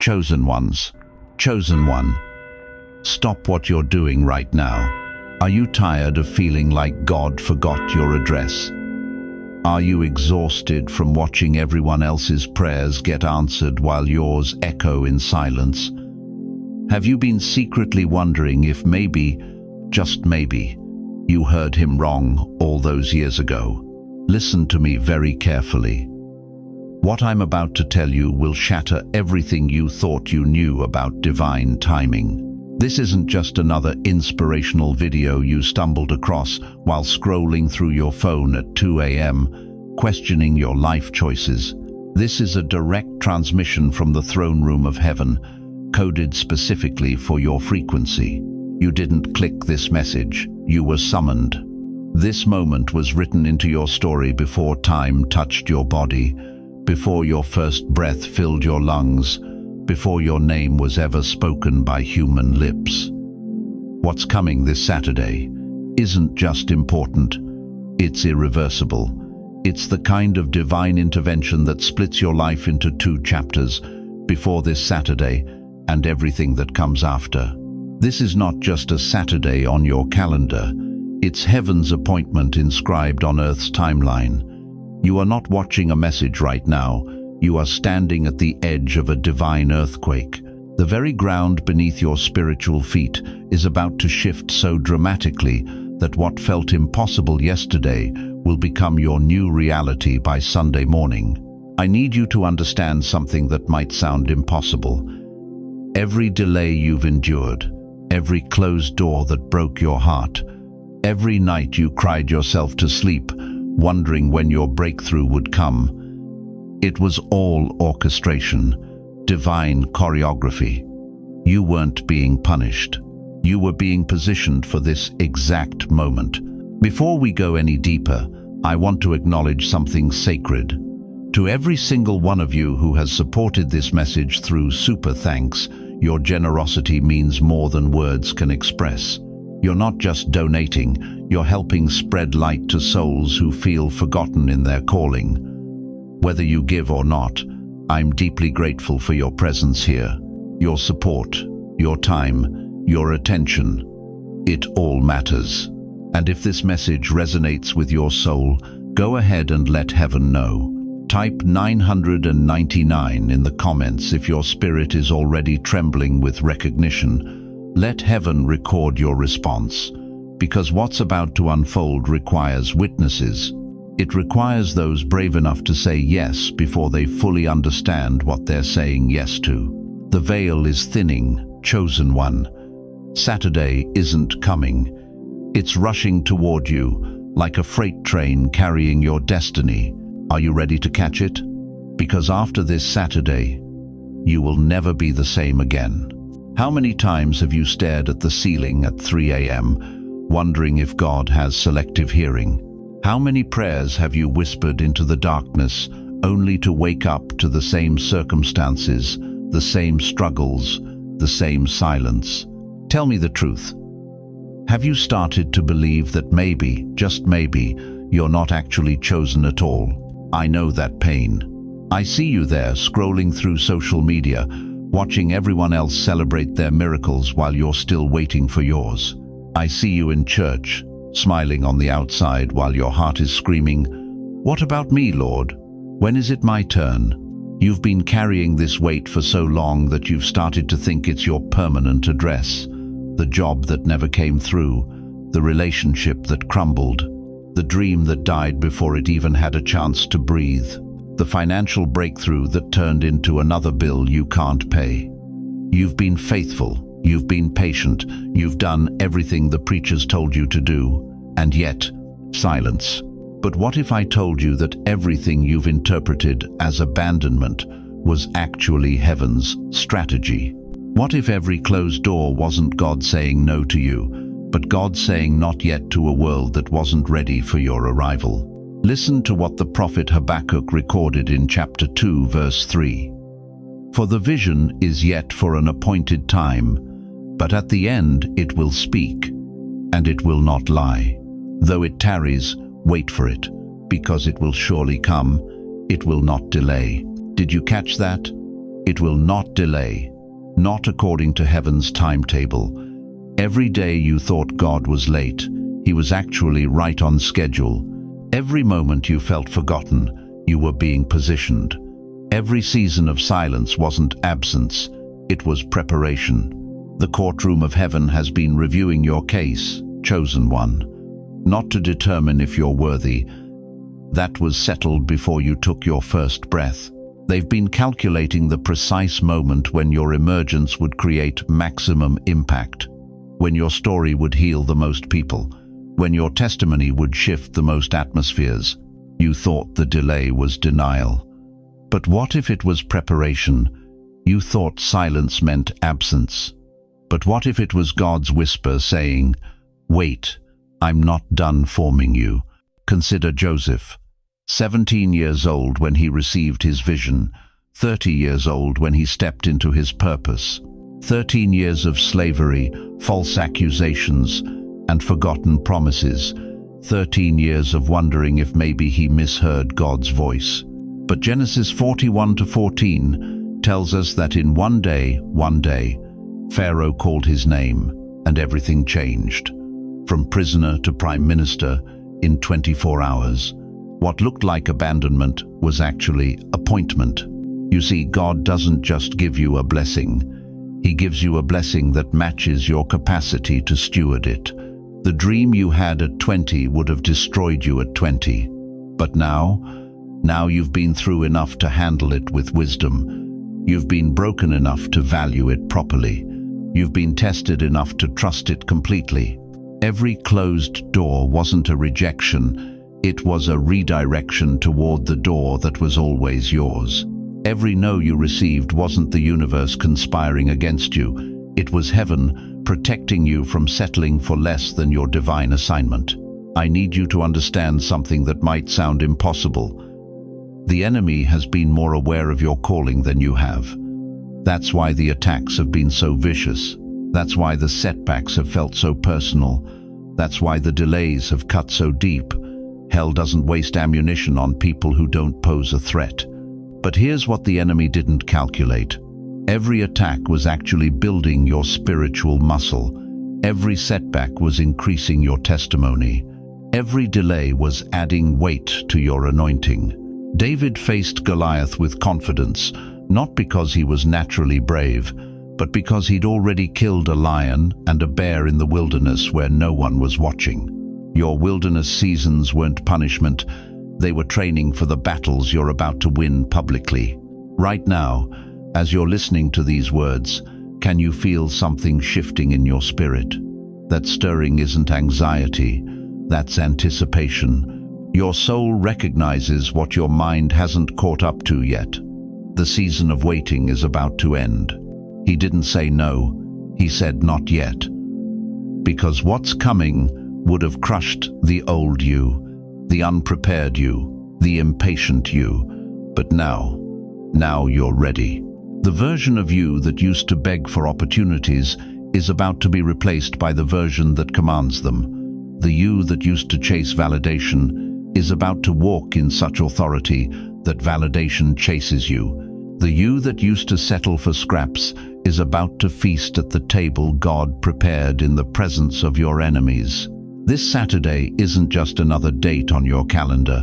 Chosen ones. Chosen one. Stop what you're doing right now. Are you tired of feeling like God forgot your address? Are you exhausted from watching everyone else's prayers get answered while yours echo in silence? Have you been secretly wondering if maybe, just maybe, you heard him wrong all those years ago? Listen to me very carefully. What I'm about to tell you will shatter everything you thought you knew about divine timing. This isn't just another inspirational video you stumbled across while scrolling through your phone at 2 a.m., questioning your life choices. This is a direct transmission from the throne room of heaven, coded specifically for your frequency. You didn't click this message, you were summoned. This moment was written into your story before time touched your body, before your first breath filled your lungs, before your name was ever spoken by human lips. What's coming this Saturday isn't just important, it's irreversible. It's the kind of divine intervention that splits your life into 2 chapters, before this Saturday and everything that comes after. This is not just a Saturday on your calendar, it's heaven's appointment inscribed on Earth's timeline. You are not watching a message right now, you are standing at the edge of a divine earthquake. The very ground beneath your spiritual feet is about to shift so dramatically that what felt impossible yesterday will become your new reality by Sunday morning. I need you to understand something that might sound impossible. Every delay you've endured, every closed door that broke your heart, every night you cried yourself to sleep, wondering when your breakthrough would come, it was all orchestration, divine choreography. You weren't being punished. You were being positioned for this exact moment. Before we go any deeper, I want to acknowledge something sacred. To every single one of you who has supported this message through super thanks, your generosity means more than words can express. You're not just donating, you're helping spread light to souls who feel forgotten in their calling. Whether you give or not, I'm deeply grateful for your presence here, your support, your time, your attention. It all matters. And if this message resonates with your soul, go ahead and let heaven know. Type 999 in the comments if your spirit is already trembling with recognition. Let heaven record your response, because what's about to unfold requires witnesses. It requires those brave enough to say yes before they fully understand what they're saying yes to. The veil is thinning, chosen one. Saturday isn't coming. It's rushing toward you, like a freight train carrying your destiny. Are you ready to catch it? Because after this Saturday, you will never be the same again. How many times have you stared at the ceiling at 3 a.m., wondering if God has selective hearing? How many prayers have you whispered into the darkness, only to wake up to the same circumstances, the same struggles, the same silence? Tell me the truth. Have you started to believe that maybe, just maybe, you're not actually chosen at all? I know that pain. I see you there scrolling through social media, watching everyone else celebrate their miracles while you're still waiting for yours. I see you in church, smiling on the outside while your heart is screaming, "What about me, Lord? When is it my turn?" You've been carrying this weight for so long that you've started to think it's your permanent address. The job that never came through, the relationship that crumbled, the dream that died before it even had a chance to breathe, the financial breakthrough that turned into another bill you can't pay. You've been faithful, you've been patient, you've done everything the preachers told you to do, and yet, silence. But what if I told you that everything you've interpreted as abandonment was actually heaven's strategy? What if every closed door wasn't God saying no to you, but God saying not yet to a world that wasn't ready for your arrival? Listen to what the prophet Habakkuk recorded in chapter 2, verse 3. "For the vision is yet for an appointed time, but at the end it will speak, and it will not lie. Though it tarries, wait for it, because it will surely come, it will not delay." Did you catch that? It will not delay, not according to heaven's timetable. Every day you thought God was late, He was actually right on schedule. Every moment you felt forgotten, you were being positioned. Every season of silence wasn't absence, it was preparation. The courtroom of heaven has been reviewing your case, chosen one, not to determine if you're worthy. That was settled before you took your first breath. They've been calculating the precise moment when your emergence would create maximum impact, when your story would heal the most people, when your testimony would shift the most atmospheres. You thought the delay was denial. But what if it was preparation? You thought silence meant absence. But what if it was God's whisper saying, "Wait, I'm not done forming you"? Consider Joseph, 17 years old when he received his vision, 30 years old when he stepped into his purpose. 13 years of slavery, false accusations, and forgotten promises. 13 years of wondering if maybe he misheard God's voice. But Genesis 41-14 tells us that in one day, Pharaoh called his name, and everything changed. From prisoner to prime minister in 24 hours. What looked like abandonment was actually appointment. You see, God doesn't just give you a blessing. He gives you a blessing that matches your capacity to steward it. The dream you had at 20 would have destroyed you at 20. But now you've been through enough to handle it with wisdom. You've been broken enough to value it properly. You've been tested enough to trust it completely. Every closed door wasn't a rejection, it was a redirection toward the door that was always yours. Every no you received wasn't the universe conspiring against you, it was heaven protecting you from settling for less than your divine assignment. I need you to understand something that might sound impossible. The enemy has been more aware of your calling than you have. That's why the attacks have been so vicious. That's why the setbacks have felt so personal. That's why the delays have cut so deep. Hell doesn't waste ammunition on people who don't pose a threat. But here's what the enemy didn't calculate. Every attack was actually building your spiritual muscle. Every setback was increasing your testimony. Every delay was adding weight to your anointing. David faced Goliath with confidence, not because he was naturally brave, but because he'd already killed a lion and a bear in the wilderness where no one was watching. Your wilderness seasons weren't punishment, they were training for the battles you're about to win publicly. Right now, as you're listening to these words, can you feel something shifting in your spirit? That stirring isn't anxiety, that's anticipation. Your soul recognizes what your mind hasn't caught up to yet. The season of waiting is about to end. He didn't say no, he said not yet. Because what's coming would have crushed the old you, the unprepared you, the impatient you. But now you're ready. The version of you that used to beg for opportunities is about to be replaced by the version that commands them. The you that used to chase validation is about to walk in such authority that validation chases you. The you that used to settle for scraps is about to feast at the table God prepared in the presence of your enemies. This Saturday isn't just another date on your calendar.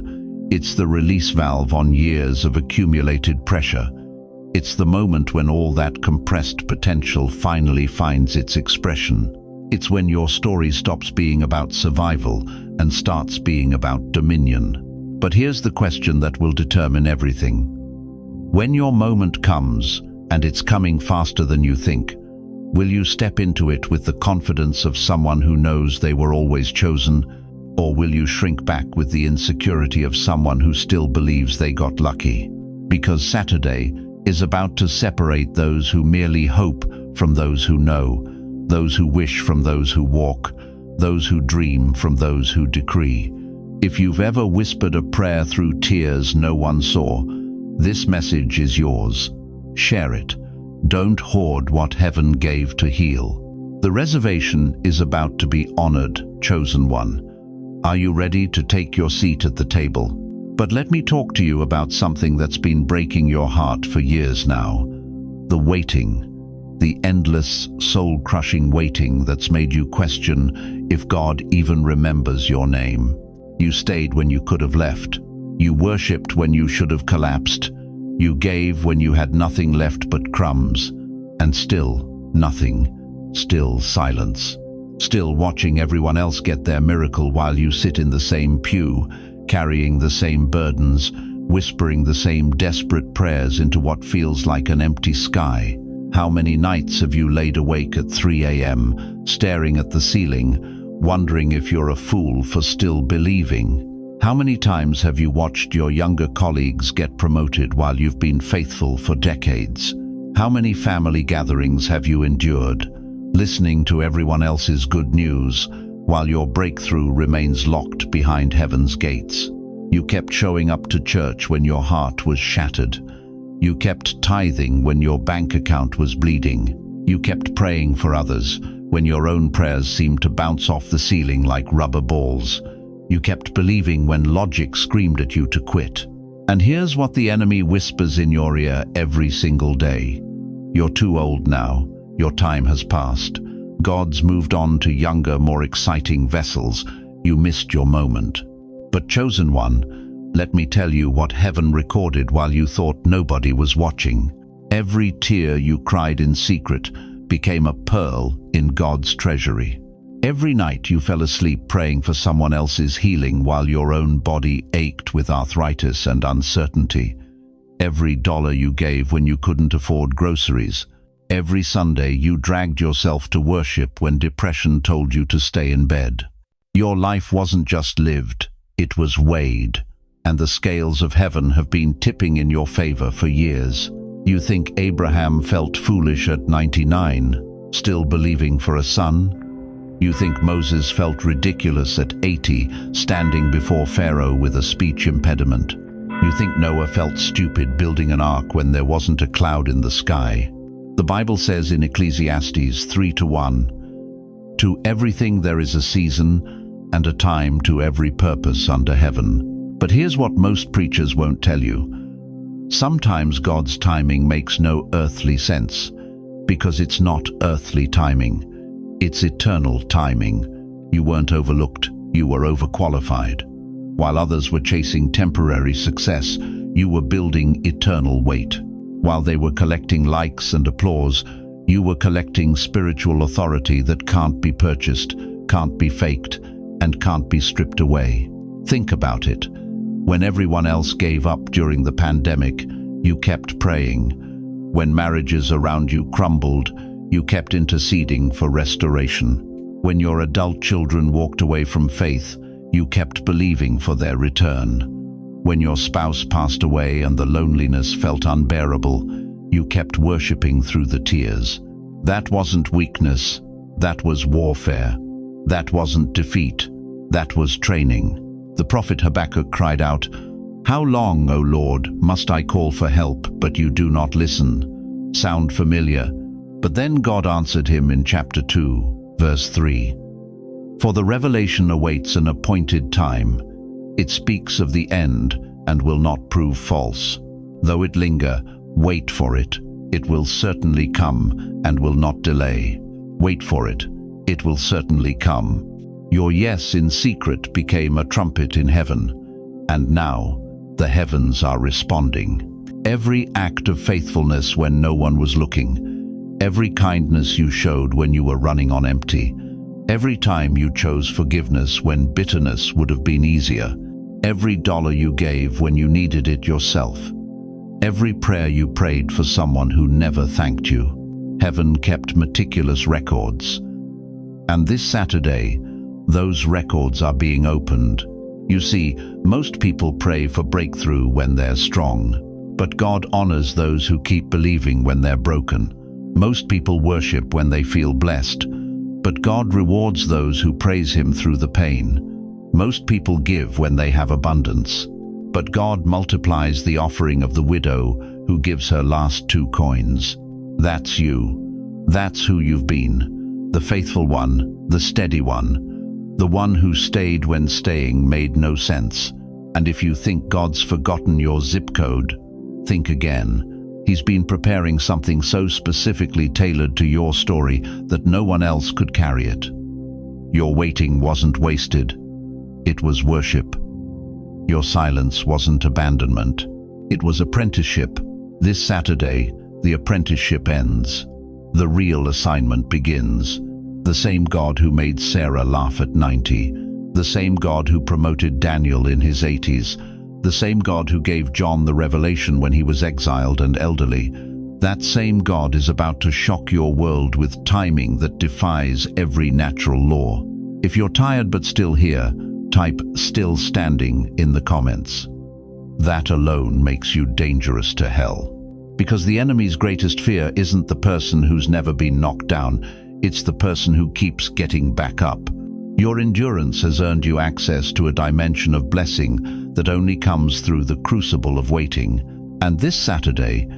It's the release valve on years of accumulated pressure. It's the moment when all that compressed potential finally finds its expression. It's when your story stops being about survival and starts being about dominion. But here's the question that will determine everything. When your moment comes, and it's coming faster than you think, will you step into it with the confidence of someone who knows they were always chosen, or will you shrink back with the insecurity of someone who still believes they got lucky? Because Saturday is about to separate those who merely hope from those who know, those who wish from those who walk, those who dream from those who decree. If you've ever whispered a prayer through tears no one saw, this message is yours. Share it. Don't hoard what heaven gave to heal. The reservation is about to be honored, chosen one. Are you ready to take your seat at the table? But let me talk to you about something that's been breaking your heart for years now. The waiting. The endless, soul-crushing waiting that's made you question if God even remembers your name. You stayed when you could have left. You worshipped when you should have collapsed. You gave when you had nothing left but crumbs. And still, nothing. Still silence. Still watching everyone else get their miracle while you sit in the same pew, carrying the same burdens, whispering the same desperate prayers into what feels like an empty sky. How many nights have you laid awake at 3 a.m., staring at the ceiling, wondering if you're a fool for still believing? How many times have you watched your younger colleagues get promoted while you've been faithful for decades? How many family gatherings have you endured, listening to everyone else's good news, while your breakthrough remains locked behind heaven's gates? You kept showing up to church when your heart was shattered. You kept tithing when your bank account was bleeding. You kept praying for others when your own prayers seemed to bounce off the ceiling like rubber balls. You kept believing when logic screamed at you to quit. And here's what the enemy whispers in your ear every single day. You're too old now. Your time has passed. God's moved on to younger, more exciting vessels. You missed your moment. But chosen one, let me tell you what heaven recorded while you thought nobody was watching. Every tear you cried in secret became a pearl in God's treasury. Every night you fell asleep praying for someone else's healing while your own body ached with arthritis and uncertainty. Every dollar you gave when you couldn't afford groceries. Every Sunday you dragged yourself to worship when depression told you to stay in bed. Your life wasn't just lived, it was weighed. And the scales of heaven have been tipping in your favor for years. You think Abraham felt foolish at 99, still believing for a son? You think Moses felt ridiculous at 80, standing before Pharaoh with a speech impediment? You think Noah felt stupid building an ark when there wasn't a cloud in the sky? The Bible says in Ecclesiastes 3:1, "To everything there is a season, and a time to every purpose under heaven." But here's what most preachers won't tell you. Sometimes God's timing makes no earthly sense, because it's not earthly timing. It's eternal timing. You weren't overlooked, you were overqualified. While others were chasing temporary success, you were building eternal weight. While they were collecting likes and applause, you were collecting spiritual authority that can't be purchased, can't be faked, and can't be stripped away. Think about it. When everyone else gave up during the pandemic, you kept praying. When marriages around you crumbled, you kept interceding for restoration. When your adult children walked away from faith, you kept believing for their return. When your spouse passed away and the loneliness felt unbearable, you kept worshiping through the tears. That wasn't weakness, that was warfare. That wasn't defeat, that was training. The prophet Habakkuk cried out, "How long, O Lord, must I call for help, but you do not listen?" Sound familiar? But then God answered him in chapter 2, verse 3. "For the revelation awaits an appointed time. It speaks of the end and will not prove false. Though it linger, wait for it. It will certainly come and will not delay. Wait for it. It will certainly come." Your yes in secret became a trumpet in heaven, and now the heavens are responding. Every act of faithfulness when no one was looking, every kindness you showed when you were running on empty, every time you chose forgiveness when bitterness would have been easier, every dollar you gave when you needed it yourself, every prayer you prayed for someone who never thanked you, heaven kept meticulous records. And this Saturday, those records are being opened. You see, most people pray for breakthrough when they're strong, but God honors those who keep believing when they're broken. Most people worship when they feel blessed, but God rewards those who praise Him through the pain. Most people give when they have abundance, but God multiplies the offering of the widow who gives her last 2 coins. That's you. That's who you've been. The faithful one, the steady one, the one who stayed when staying made no sense. And if you think God's forgotten your zip code, think again. He's been preparing something so specifically tailored to your story that no one else could carry it. Your waiting wasn't wasted. It was worship. Your silence wasn't abandonment. It was apprenticeship. This Saturday, the apprenticeship ends. The real assignment begins. The same God who made Sarah laugh at 90, the same God who promoted Daniel in his 80s, the same God who gave John the revelation when he was exiled and elderly, that same God is about to shock your world with timing that defies every natural law. If you're tired but still here, type "still standing" in the comments. That alone makes you dangerous to hell. Because the enemy's greatest fear isn't the person who's never been knocked down, it's the person who keeps getting back up. Your endurance has earned you access to a dimension of blessing that only comes through the crucible of waiting. And this Saturday,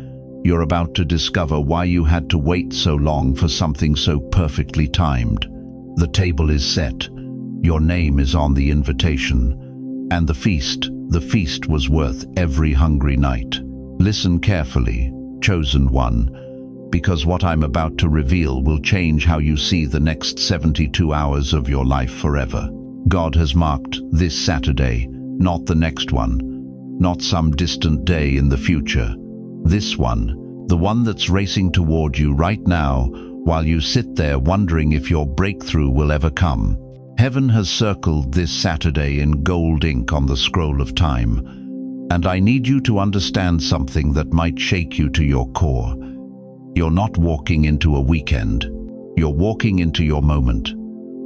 you're about to discover why you had to wait so long for something so perfectly timed. The table is set. Your name is on the invitation. And the feast was worth every hungry night. Listen carefully, chosen one, because what I'm about to reveal will change how you see the next 72 hours of your life forever. God has marked this Saturday, not the next one, not some distant day in the future. This one, the one that's racing toward you right now, while you sit there wondering if your breakthrough will ever come. Heaven has circled this Saturday in gold ink on the scroll of time. And I need you to understand something that might shake you to your core. You're not walking into a weekend. You're walking into your moment.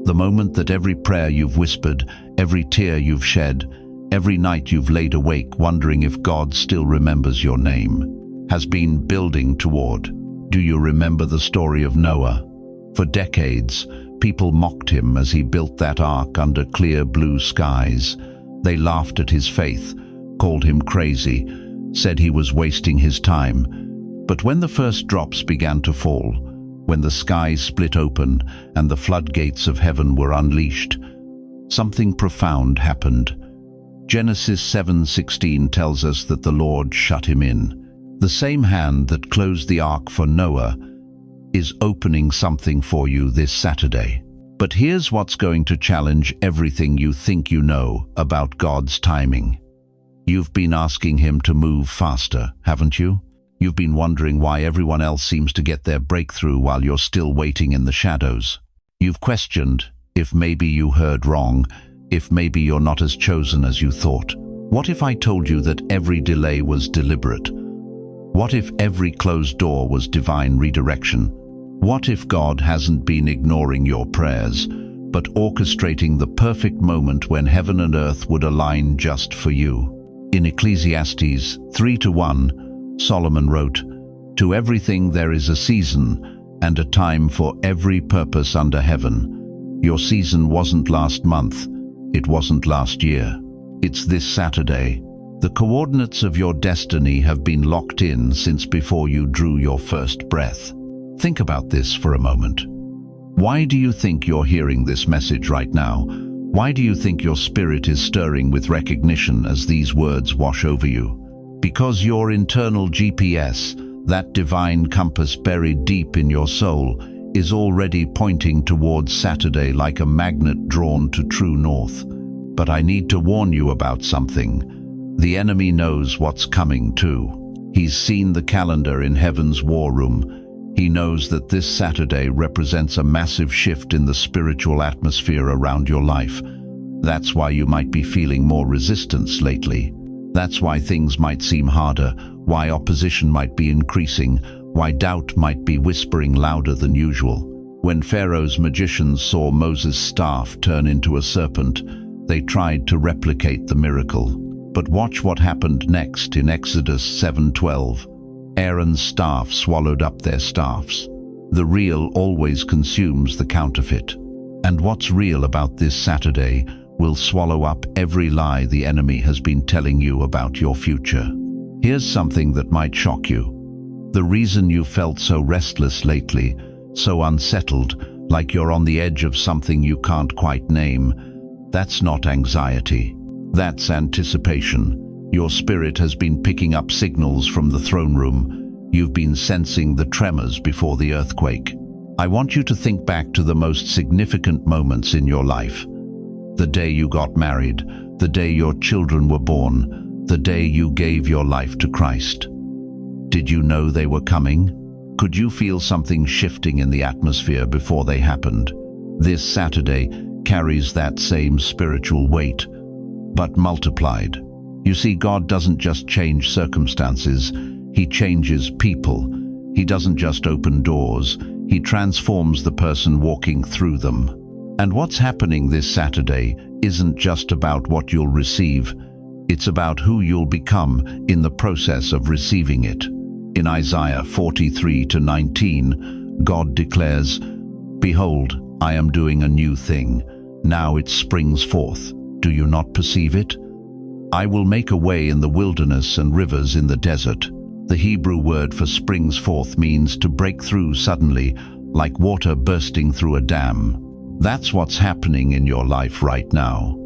The moment that every prayer you've whispered, every tear you've shed, every night you've laid awake wondering if God still remembers your name, has been building toward. Do you remember the story of Noah? For decades, people mocked him as he built that ark under clear blue skies. They laughed at his faith, called him crazy, said he was wasting his time. But when the first drops began to fall, when the skies split open and the floodgates of heaven were unleashed, something profound happened. Genesis 7:16 tells us that the Lord shut him in. The same hand that closed the ark for Noah is opening something for you this Saturday. But here's what's going to challenge everything you think you know about God's timing. You've been asking him to move faster, haven't you? You've been wondering why everyone else seems to get their breakthrough while you're still waiting in the shadows. You've questioned if maybe you heard wrong, if maybe you're not as chosen as you thought. What if I told you that every delay was deliberate? What if every closed door was divine redirection? What if God hasn't been ignoring your prayers, but orchestrating the perfect moment when heaven and earth would align just for you? In Ecclesiastes 3:1, Solomon wrote, "To everything there is a season, and a time for every purpose under heaven." Your season wasn't last month, it wasn't last year. It's this Saturday. The coordinates of your destiny have been locked in since before you drew your first breath. Think about this for a moment. Why do you think you're hearing this message right now? Why do you think your spirit is stirring with recognition as these words wash over you? Because your internal GPS, that divine compass buried deep in your soul, is already pointing towards Saturday like a magnet drawn to true north. But I need to warn you about something. The enemy knows what's coming too. He's seen the calendar in heaven's war room. He knows that this Saturday represents a massive shift in the spiritual atmosphere around your life. That's why you might be feeling more resistance lately. That's why things might seem harder, why opposition might be increasing, why doubt might be whispering louder than usual. When Pharaoh's magicians saw Moses' staff turn into a serpent, they tried to replicate the miracle. But watch what happened next in Exodus 7:12. Aaron's staff swallowed up their staffs. The real always consumes the counterfeit. And what's real about this Saturday will swallow up every lie the enemy has been telling you about your future. Here's something that might shock you. The reason you felt so restless lately, so unsettled, like you're on the edge of something you can't quite name, that's not anxiety. That's anticipation. Your spirit has been picking up signals from the throne room. You've been sensing the tremors before the earthquake. I want you to think back to the most significant moments in your life. The day you got married, the day your children were born, the day you gave your life to Christ. Did you know they were coming? Could you feel something shifting in the atmosphere before they happened? This Saturday carries that same spiritual weight, but multiplied. You see, God doesn't just change circumstances, He changes people. He doesn't just open doors, He transforms the person walking through them. And what's happening this Saturday isn't just about what you'll receive, it's about who you'll become in the process of receiving it. In Isaiah 43:19, God declares, "Behold, I am doing a new thing. Now it springs forth. Do you not perceive it? I will make a way in the wilderness and rivers in the desert." The Hebrew word for springs forth means to break through suddenly, like water bursting through a dam. That's what's happening in your life right now.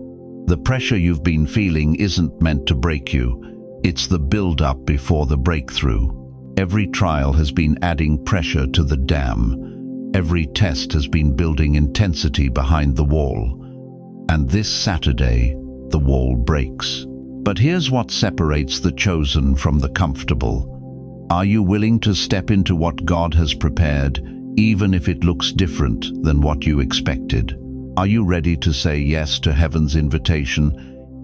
The pressure you've been feeling isn't meant to break you. It's the build-up before the breakthrough. Every trial has been adding pressure to the dam. Every test has been building intensity behind the wall. And this Saturday, the wall breaks. But here's what separates the chosen from the comfortable. Are you willing to step into what God has prepared, even if it looks different than what you expected? Are you ready to say yes to heaven's invitation,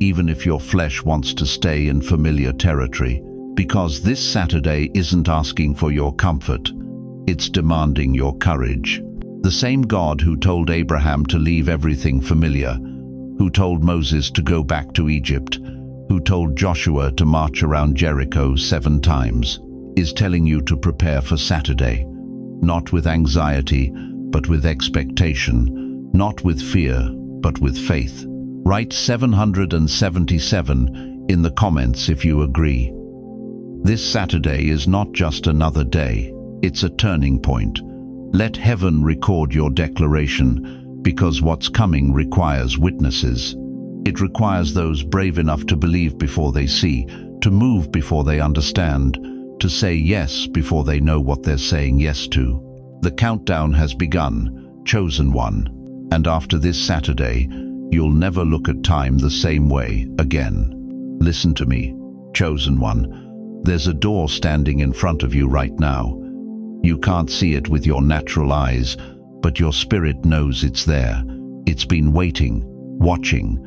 even if your flesh wants to stay in familiar territory? Because this Saturday isn't asking for your comfort, it's demanding your courage. The same God who told Abraham to leave everything familiar, who told Moses to go back to Egypt, who told Joshua to march around Jericho 7 times, is telling you to prepare for Saturday, not with anxiety, but with expectation, not with fear, but with faith. Write 777 in the comments if you agree. This Saturday is not just another day, it's a turning point. Let heaven record your declaration, because what's coming requires witnesses. It requires those brave enough to believe before they see, to move before they understand, to say yes before they know what they're saying yes to. The countdown has begun, chosen one, and after this Saturday, you'll never look at time the same way again. Listen to me, chosen one. There's a door standing in front of you right now. You can't see it with your natural eyes, but your spirit knows it's there. It's been waiting, watching,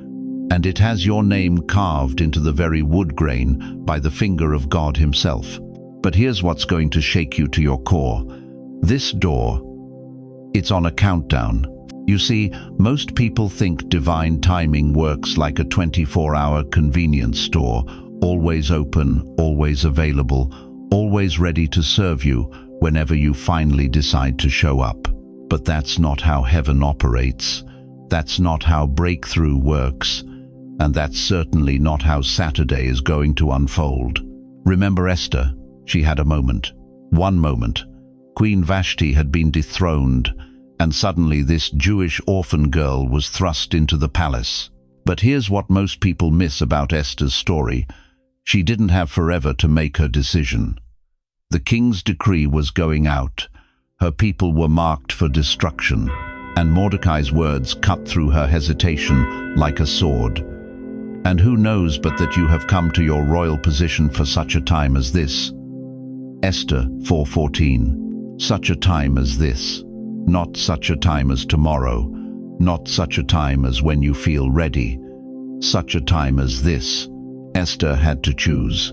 and it has your name carved into the very wood grain by the finger of God Himself. But here's what's going to shake you to your core. This door, it's on a countdown. You see, most people think divine timing works like a 24-hour convenience store, always open, always available, always ready to serve you whenever you finally decide to show up. But that's not how heaven operates. That's not how breakthrough works. And that's certainly not how Saturday is going to unfold. Remember Esther? She had a moment. One moment. Queen Vashti had been dethroned, and suddenly this Jewish orphan girl was thrust into the palace. But here's what most people miss about Esther's story. She didn't have forever to make her decision. The king's decree was going out. Her people were marked for destruction, and Mordecai's words cut through her hesitation like a sword. And who knows but that you have come to your royal position for such a time as this? Esther 4:14. Such a time as this. Not such a time as tomorrow. Not such a time as when you feel ready. Such a time as this. Esther had to choose.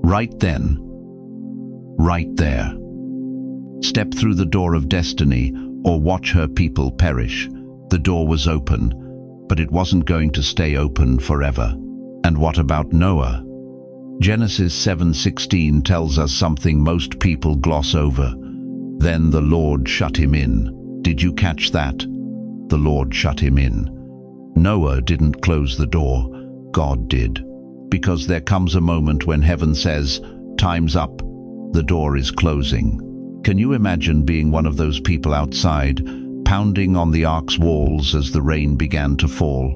Right then. Right there. Step through the door of destiny or watch her people perish. The door was open, but it wasn't going to stay open forever. And what about Noah? Genesis 7:16 tells us something most people gloss over. Then the Lord shut him in. Did you catch that? The Lord shut him in. Noah didn't close the door. God did. Because there comes a moment when heaven says, "Time's up. The door is closing." Can you imagine being one of those people outside, pounding on the ark's walls as the rain began to fall,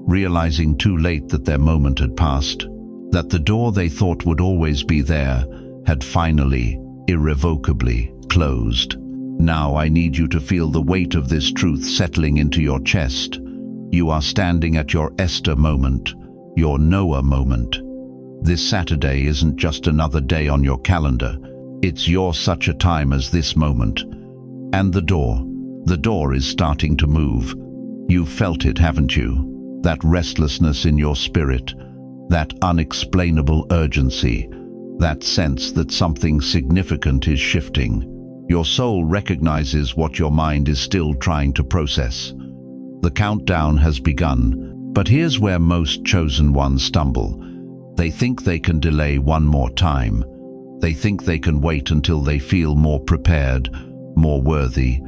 realizing too late that their moment had passed, that the door they thought would always be there had finally, irrevocably closed. Now I need you to feel the weight of this truth settling into your chest. You are standing at your Esther moment, your Noah moment. This Saturday isn't just another day on your calendar. It's your such a time as this moment. And the door is starting to move. You've felt it, haven't you? That restlessness in your spirit, that unexplainable urgency, that sense that something significant is shifting. Your soul recognizes what your mind is still trying to process. The countdown has begun, but here's where most chosen ones stumble. They think they can delay one more time. They think they can wait until they feel more prepared, more worthy,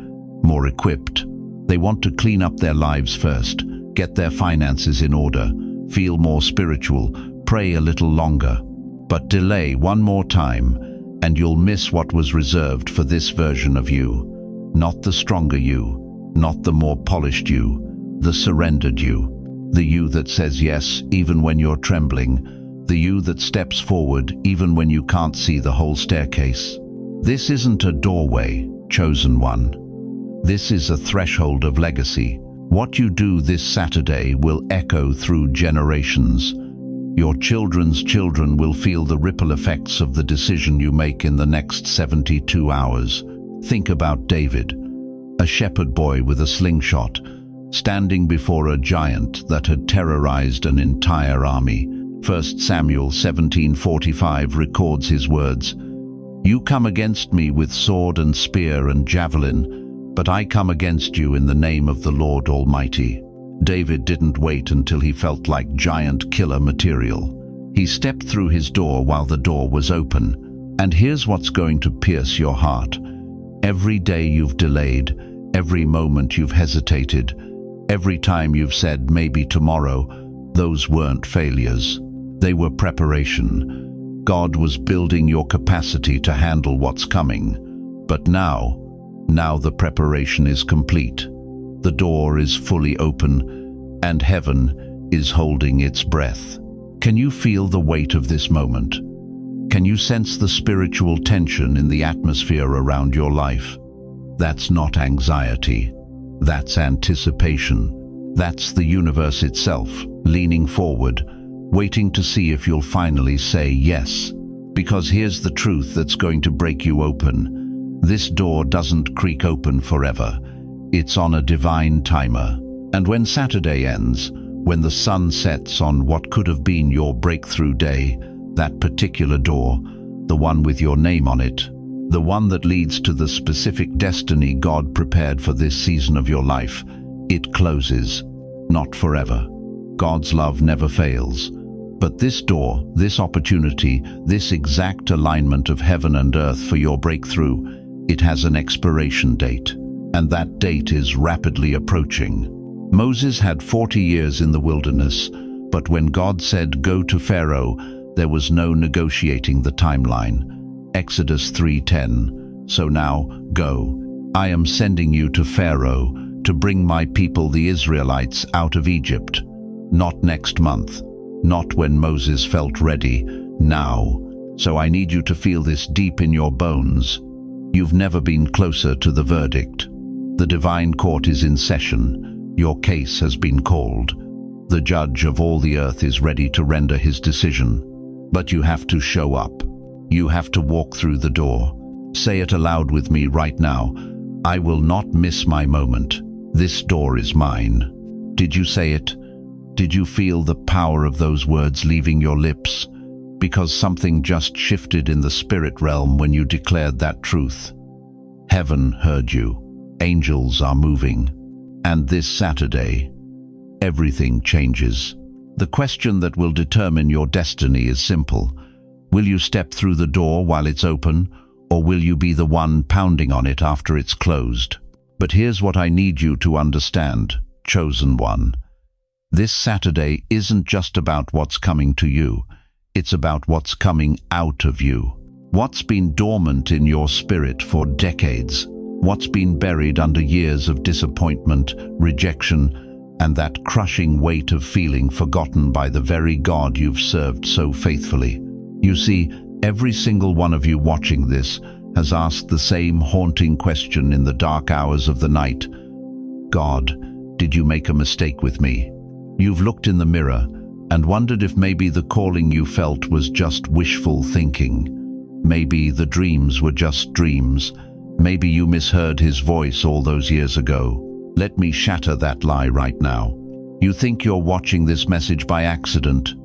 more equipped. They want to clean up their lives first, get their finances in order, feel more spiritual, pray a little longer. But delay one more time, and you'll miss what was reserved for this version of you. Not the stronger you, not the more polished you, the surrendered you. The you that says yes even when you're trembling. The you that steps forward even when you can't see the whole staircase. This isn't a doorway, chosen one. This is a threshold of legacy. What you do this Saturday will echo through generations. Your children's children will feel the ripple effects of the decision you make in the next 72 hours. Think about David, a shepherd boy with a slingshot, standing before a giant that had terrorized an entire army. 1 Samuel 17:45 records his words, "You come against me with sword and spear and javelin, but I come against you in the name of the Lord Almighty." David didn't wait until he felt like giant killer material. He stepped through his door while the door was open. And here's what's going to pierce your heart. Every day you've delayed, every moment you've hesitated, every time you've said maybe tomorrow, those weren't failures. They were preparation. God was building your capacity to handle what's coming. But now the preparation is complete. The door is fully open, and heaven is holding its breath. Can you feel the weight of this moment? Can you sense the spiritual tension in the atmosphere around your life? That's not anxiety. That's anticipation. That's the universe itself, leaning forward, waiting to see if you'll finally say yes. Because here's the truth that's going to break you open. This door doesn't creak open forever. It's on a divine timer. And when Saturday ends, when the sun sets on what could have been your breakthrough day, that particular door, the one with your name on it, the one that leads to the specific destiny God prepared for this season of your life, it closes. Not forever. God's love never fails. But this door, this opportunity, this exact alignment of heaven and earth for your breakthrough, it has an expiration date. And that date is rapidly approaching. Moses had 40 years in the wilderness, but when God said, "Go to Pharaoh," there was no negotiating the timeline. Exodus 3:10. So now, go. I am sending you to Pharaoh to bring my people, the Israelites, out of Egypt. Not next month. Not when Moses felt ready. Now. So I need you to feel this deep in your bones. You've never been closer to the verdict. The divine court is in session. Your case has been called. The judge of all the earth is ready to render his decision. But you have to show up. You have to walk through the door. Say it aloud with me right now. I will not miss my moment. This door is mine. Did you say it? Did you feel the power of those words leaving your lips? Because something just shifted in the spirit realm when you declared that truth. Heaven heard you. Angels are moving. And this Saturday, everything changes. The question that will determine your destiny is simple. Will you step through the door while it's open, or will you be the one pounding on it after it's closed? But here's what I need you to understand, chosen one. This Saturday isn't just about what's coming to you. It's about what's coming out of you. What's been dormant in your spirit for decades. What's been buried under years of disappointment, rejection, and that crushing weight of feeling forgotten by the very God you've served so faithfully. You see, Every single one of you watching this has asked the same haunting question in the dark hours of the night. God, did you make a mistake with me? You've looked in the mirror and wondered if maybe the calling you felt was just wishful thinking. Maybe the dreams were just dreams. Maybe you misheard his voice all those years ago. Let me shatter that lie right now. You think you're watching this message by accident.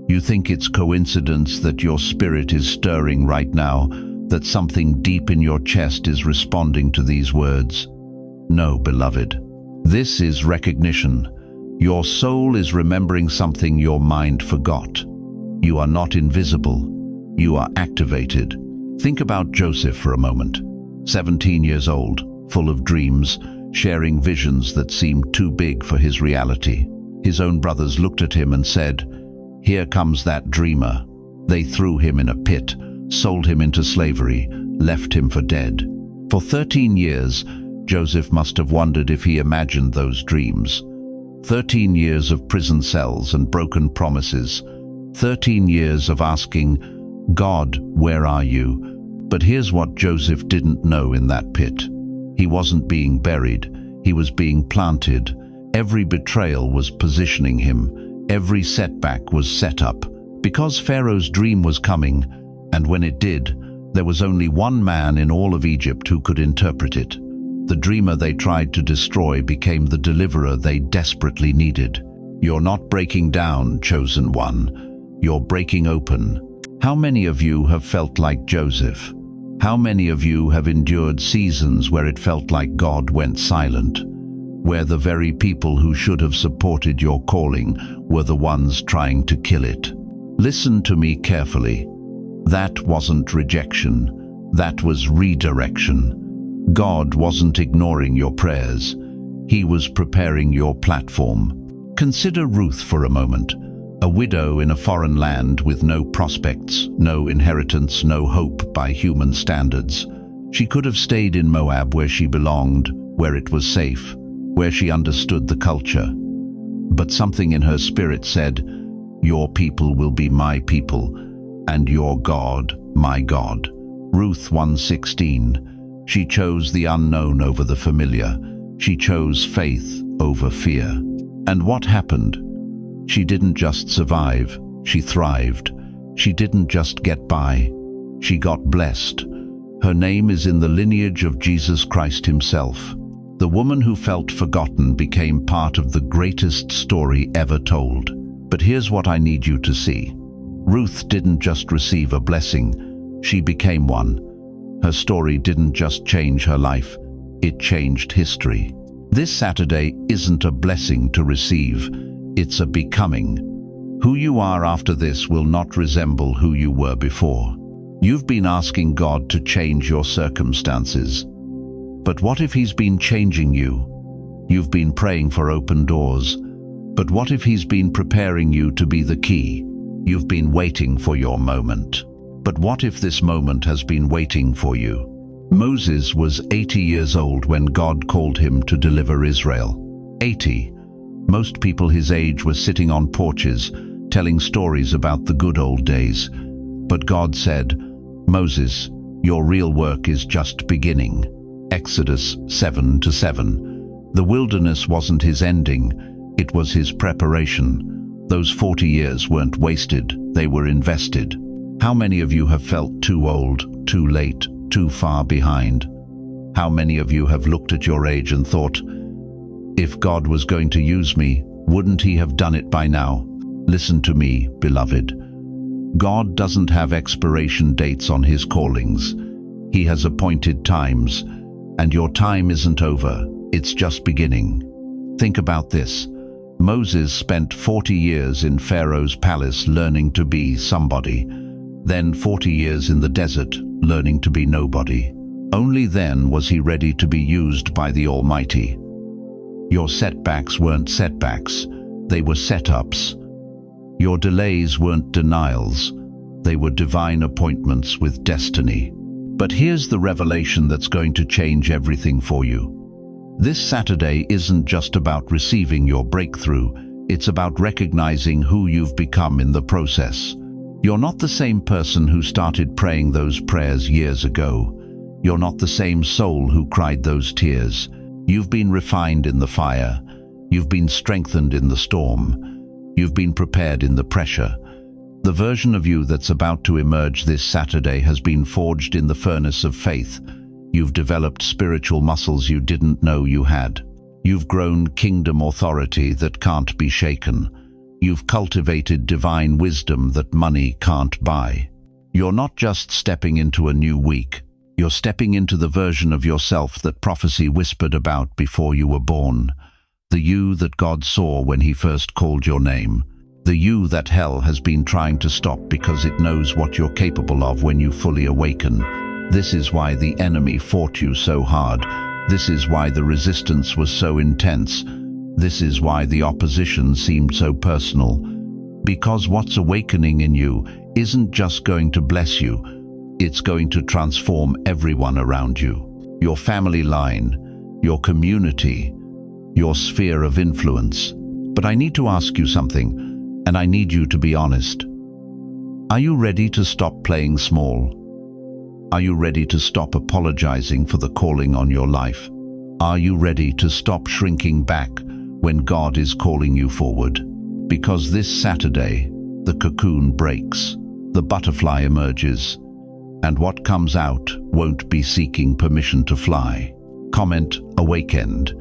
You think it's coincidence that your spirit is stirring right now, that something deep in your chest is responding to these words. No, beloved. This is recognition. Your soul is remembering something your mind forgot. You are not invisible. You are activated. Think about Joseph for a moment. 17 years old, full of dreams, sharing visions that seemed too big for his reality. His own brothers looked at him and said, "Here comes that dreamer." They threw him in a pit, sold him into slavery, left him for dead. For 13 years, Joseph must have wondered if he imagined those dreams. 13 years of prison cells and broken promises. 13 years of asking, "God, where are you?" But here's what Joseph didn't know in that pit. He wasn't being buried, he was being planted. Every betrayal was positioning him. Every setback was set up. Because Pharaoh's dream was coming, and when it did, there was only one man in all of Egypt who could interpret it. The dreamer they tried to destroy became the deliverer they desperately needed. You're not breaking down, chosen one. You're breaking open. How many of you have felt like Joseph? How many of you have endured seasons where it felt like God went silent? Where the very people who should have supported your calling were the ones trying to kill it? Listen to me carefully. That wasn't rejection. That was redirection. God wasn't ignoring your prayers. He was preparing your platform. Consider Ruth for a moment. A widow in a foreign land with no prospects, no inheritance, no hope by human standards. She could have stayed in Moab where she belonged, where it was safe, where she understood the culture. But something in her spirit said, "Your people will be my people, and your God, my God." Ruth 1:16. She chose the unknown over the familiar. She chose faith over fear. And what happened? She didn't just survive, she thrived. She didn't just get by, she got blessed. Her name is in the lineage of Jesus Christ himself. The woman who felt forgotten became part of the greatest story ever told. But here's what I need you to see. Ruth didn't just receive a blessing, she became one. Her story didn't just change her life, it changed history. This Saturday isn't a blessing to receive, it's a becoming. Who you are after this will not resemble who you were before. You've been asking God to change your circumstances. But what if He's been changing you? You've been praying for open doors. But what if He's been preparing you to be the key? You've been waiting for your moment. But what if this moment has been waiting for you? Moses was 80 years old when God called him to deliver Israel. 80. Most people his age were sitting on porches, telling stories about the good old days. But God said, "Moses, your real work is just beginning." Exodus 7:7. The wilderness wasn't his ending, it was his preparation. Those 40 years weren't wasted, they were invested. How many of you have felt too old, too late, too far behind? How many of you have looked at your age and thought, if God was going to use me, wouldn't He have done it by now? Listen to me, beloved. God doesn't have expiration dates on His callings. He has appointed times, and your time isn't over, it's just beginning. Think about this. Moses spent 40 years in Pharaoh's palace learning to be somebody, then 40 years in the desert learning to be nobody. Only then was he ready to be used by the Almighty. Your setbacks weren't setbacks, they were setups. Your delays weren't denials, they were divine appointments with destiny. But here's the revelation that's going to change everything for you. This Saturday isn't just about receiving your breakthrough, it's about recognizing who you've become in the process. You're not the same person who started praying those prayers years ago. You're not the same soul who cried those tears. You've been refined in the fire. You've been strengthened in the storm. You've been prepared in the pressure. The version of you that's about to emerge this Saturday has been forged in the furnace of faith. You've developed spiritual muscles you didn't know you had. You've grown kingdom authority that can't be shaken. You've cultivated divine wisdom that money can't buy. You're not just stepping into a new week. You're stepping into the version of yourself that prophecy whispered about before you were born. The you that God saw when He first called your name. The you that hell has been trying to stop because it knows what you're capable of when you fully awaken. This is why the enemy fought you so hard. This is why the resistance was so intense. This is why the opposition seemed so personal. Because what's awakening in you isn't just going to bless you, it's going to transform everyone around you. Your family line, your community, your sphere of influence. But I need to ask you something, and I need you to be honest. Are you ready to stop playing small? Are you ready to stop apologizing for the calling on your life? Are you ready to stop shrinking back when God is calling you forward? Because this Saturday, the cocoon breaks, the butterfly emerges, and what comes out won't be seeking permission to fly. Comment awakened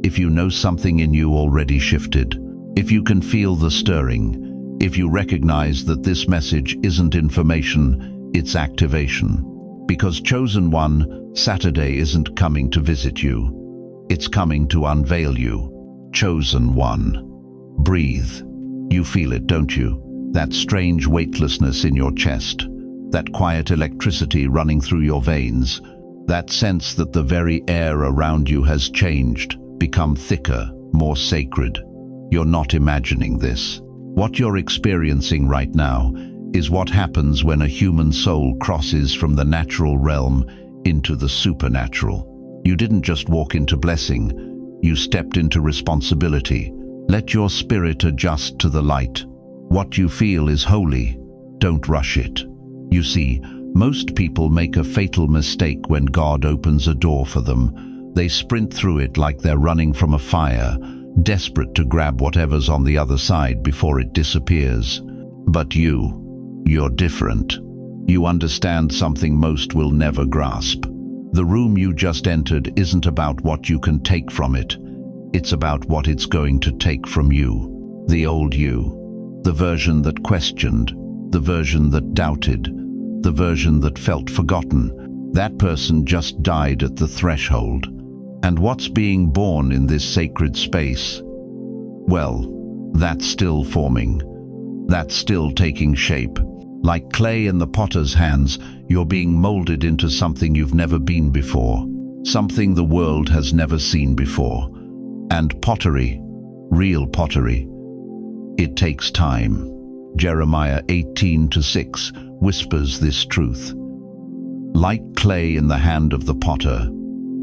if you know something in you already shifted, if you can feel the stirring, if you recognize that this message isn't information, it's activation. Because Chosen One, Saturday isn't coming to visit you. It's coming to unveil you. Chosen One. Breathe. You feel it, don't you? That strange weightlessness in your chest. That quiet electricity running through your veins. That sense that the very air around you has changed, become thicker, more sacred. You're not imagining this. What you're experiencing right now is what happens when a human soul crosses from the natural realm into the supernatural. You didn't just walk into blessing, you stepped into responsibility. Let your spirit adjust to the light. What you feel is holy. Don't rush it. You see, most people make a fatal mistake when God opens a door for them. They sprint through it like they're running from a fire, desperate to grab whatever's on the other side before it disappears. But you're different. You understand something most will never grasp. The room you just entered isn't about what you can take from it. It's about what it's going to take from you. The old you. The version that questioned. The version that doubted. The version that felt forgotten. That person just died at the threshold. And what's being born in this sacred space? Well, that's still forming. That's still taking shape. Like clay in the potter's hands, you're being molded into something you've never been before. Something the world has never seen before. And pottery, real pottery, it takes time. Jeremiah 18:6 whispers this truth. Like clay in the hand of the potter,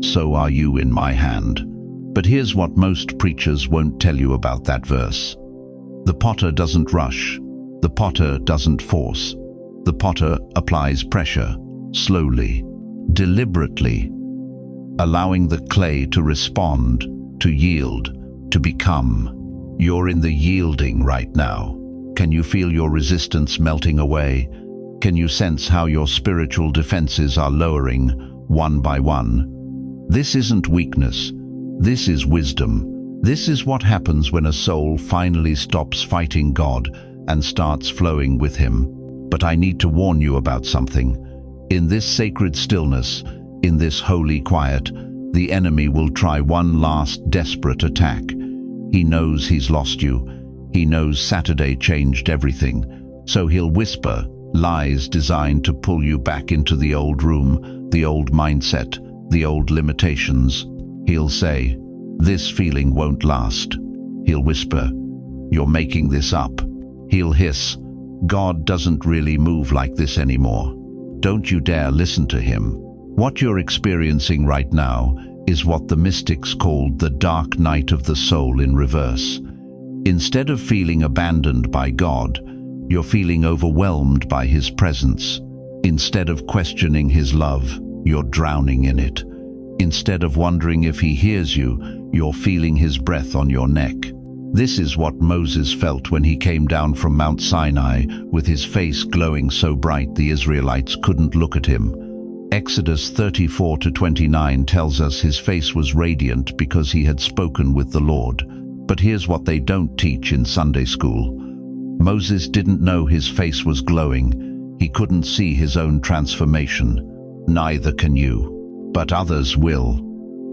so are you in my hand. But here's what most preachers won't tell you about that verse. The potter doesn't rush. The potter doesn't force. The potter applies pressure, slowly, deliberately, allowing the clay to respond, to yield, to become. You're in the yielding right now. Can you feel your resistance melting away? Can you sense how your spiritual defenses are lowering, one by one? This isn't weakness. This is wisdom. This is what happens when a soul finally stops fighting God and starts flowing with Him. But I need to warn you about something. In this sacred stillness, in this holy quiet, the enemy will try one last desperate attack. He knows he's lost you. He knows Saturday changed everything. So he'll whisper lies designed to pull you back into the old room, the old mindset, the old limitations. He'll say, "This feeling won't last." He'll whisper, "You're making this up." He'll hiss, "God doesn't really move like this anymore." Don't you dare listen to him. What you're experiencing right now is what the mystics called the dark night of the soul in reverse. Instead of feeling abandoned by God, You're feeling overwhelmed by his presence. Instead of questioning his love, you're drowning in it. Instead of wondering if he hears you, you're feeling his breath on your neck. This is what Moses felt when he came down from Mount Sinai, with his face glowing so bright the Israelites couldn't look at him. Exodus 34-29 tells us his face was radiant because he had spoken with the Lord. But here's what they don't teach in Sunday school. Moses didn't know his face was glowing. He couldn't see his own transformation. Neither can you. But others will.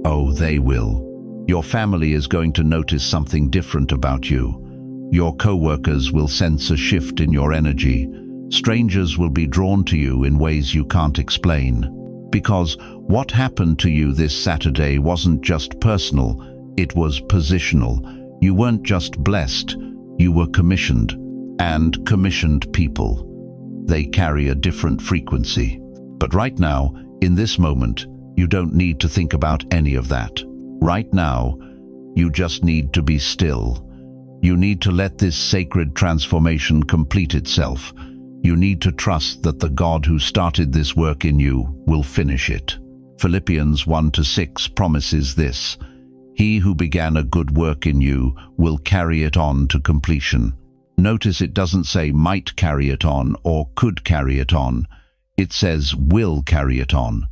Oh, they will. Your family is going to notice something different about you. Your co-workers will sense a shift in your energy. Strangers will be drawn to you in ways you can't explain. Because what happened to you this Saturday wasn't just personal, it was positional. You weren't just blessed, you were commissioned. And commissioned people, they carry a different frequency. But right now, in this moment, you don't need to think about any of that. Right now, you just need to be still. You need to let this sacred transformation complete itself. You need to trust that the God who started this work in you will finish it. Philippians 1-6 promises this: He who began a good work in you will carry it on to completion. Notice it doesn't say might carry it on or could carry it on. It says will carry it on.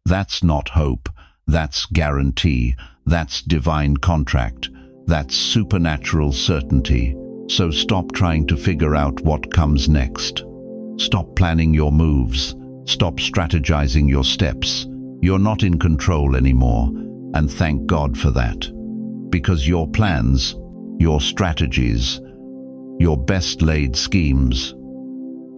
That's not hope. That's guarantee. That's divine contract. That's supernatural certainty. So stop trying to figure out what comes next. Stop planning your moves. Stop strategizing your steps. You're not in control anymore, and thank God for that. Because your plans, your strategies, your best-laid schemes,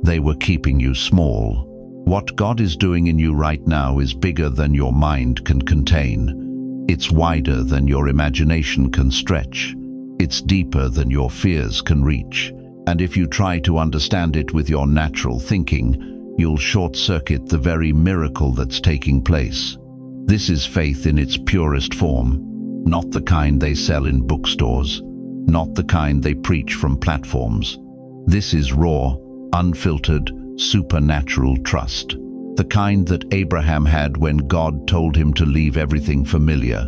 they were keeping you small. What God is doing in you right now is bigger than your mind can contain. It's wider than your imagination can stretch. It's deeper than your fears can reach. And if you try to understand it with your natural thinking, you'll short-circuit the very miracle that's taking place. This is faith in its purest form, not the kind they sell in bookstores, not the kind they preach from platforms. This is raw, unfiltered, supernatural trust. The kind that Abraham had when God told him to leave everything familiar.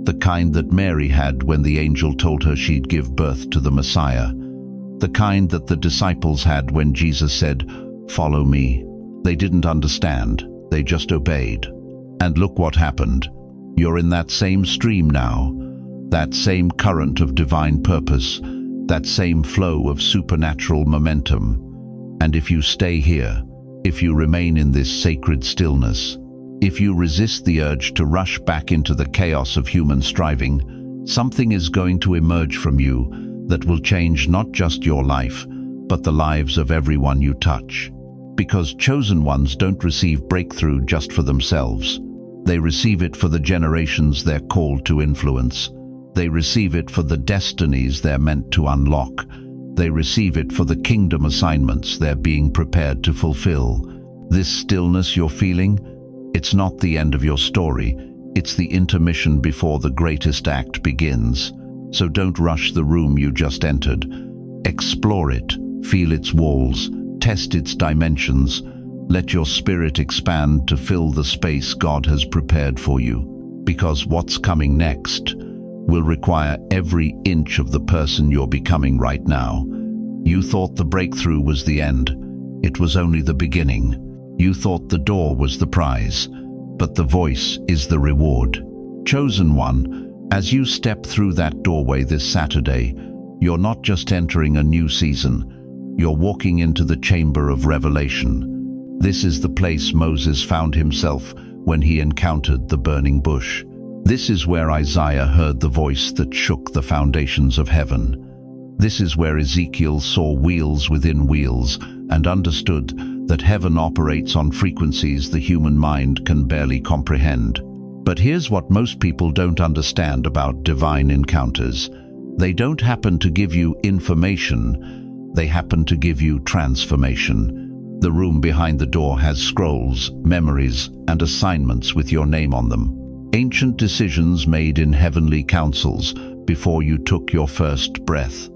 The kind that Mary had when the angel told her she'd give birth to the Messiah. The kind that the disciples had when Jesus said, "Follow me." They didn't understand, they just obeyed. And look what happened. You're in that same stream now, that same current of divine purpose, that same flow of supernatural momentum. And if you stay here, if you remain in this sacred stillness, if you resist the urge to rush back into the chaos of human striving, something is going to emerge from you that will change not just your life, but the lives of everyone you touch. Because chosen ones don't receive breakthrough just for themselves. They receive it for the generations they're called to influence. They receive it for the destinies they're meant to unlock. They receive it for the kingdom assignments they're being prepared to fulfill. This stillness you're feeling, it's not the end of your story. It's the intermission before the greatest act begins. So don't rush the room you just entered. Explore it, feel its walls, test its dimensions. Let your spirit expand to fill the space God has prepared for you. Because what's coming next will require every inch of the person you're becoming right now. You thought the breakthrough was the end. It was only the beginning. You thought the door was the prize, but the voice is the reward. Chosen one, as you step through that doorway this Saturday, you're not just entering a new season, you're walking into the chamber of revelation. This is the place Moses found himself when he encountered the burning bush. This is where Isaiah heard the voice that shook the foundations of heaven. This is where Ezekiel saw wheels within wheels and understood that heaven operates on frequencies the human mind can barely comprehend. But here's what most people don't understand about divine encounters. They don't happen to give you information, they happen to give you transformation. The room behind the door has scrolls, memories, and assignments with your name on them. Ancient decisions made in heavenly councils before you took your first breath.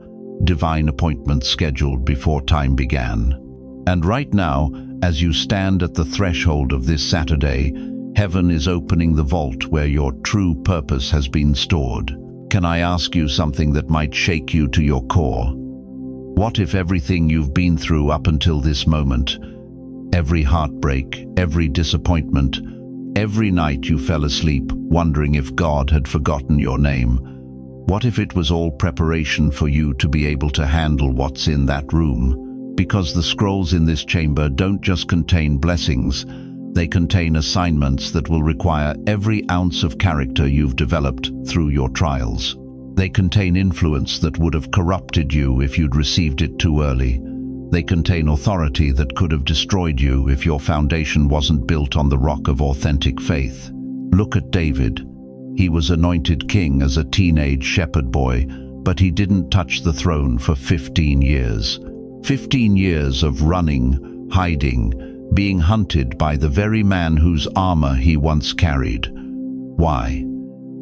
divine appointment scheduled before time began. And right now, as you stand at the threshold of this Saturday, heaven is opening the vault where your true purpose has been stored. Can I ask you something that might shake you to your core? What if everything you've been through up until this moment, every heartbreak, every disappointment, every night you fell asleep wondering if God had forgotten your name, what if it was all preparation for you to be able to handle what's in that room? Because the scrolls in this chamber don't just contain blessings, they contain assignments that will require every ounce of character you've developed through your trials. They contain influence that would have corrupted you if you'd received it too early. They contain authority that could have destroyed you if your foundation wasn't built on the rock of authentic faith. Look at David. He was anointed king as a teenage shepherd boy, but he didn't touch the throne for 15 years. 15 years of running, hiding, being hunted by the very man whose armor he once carried. Why?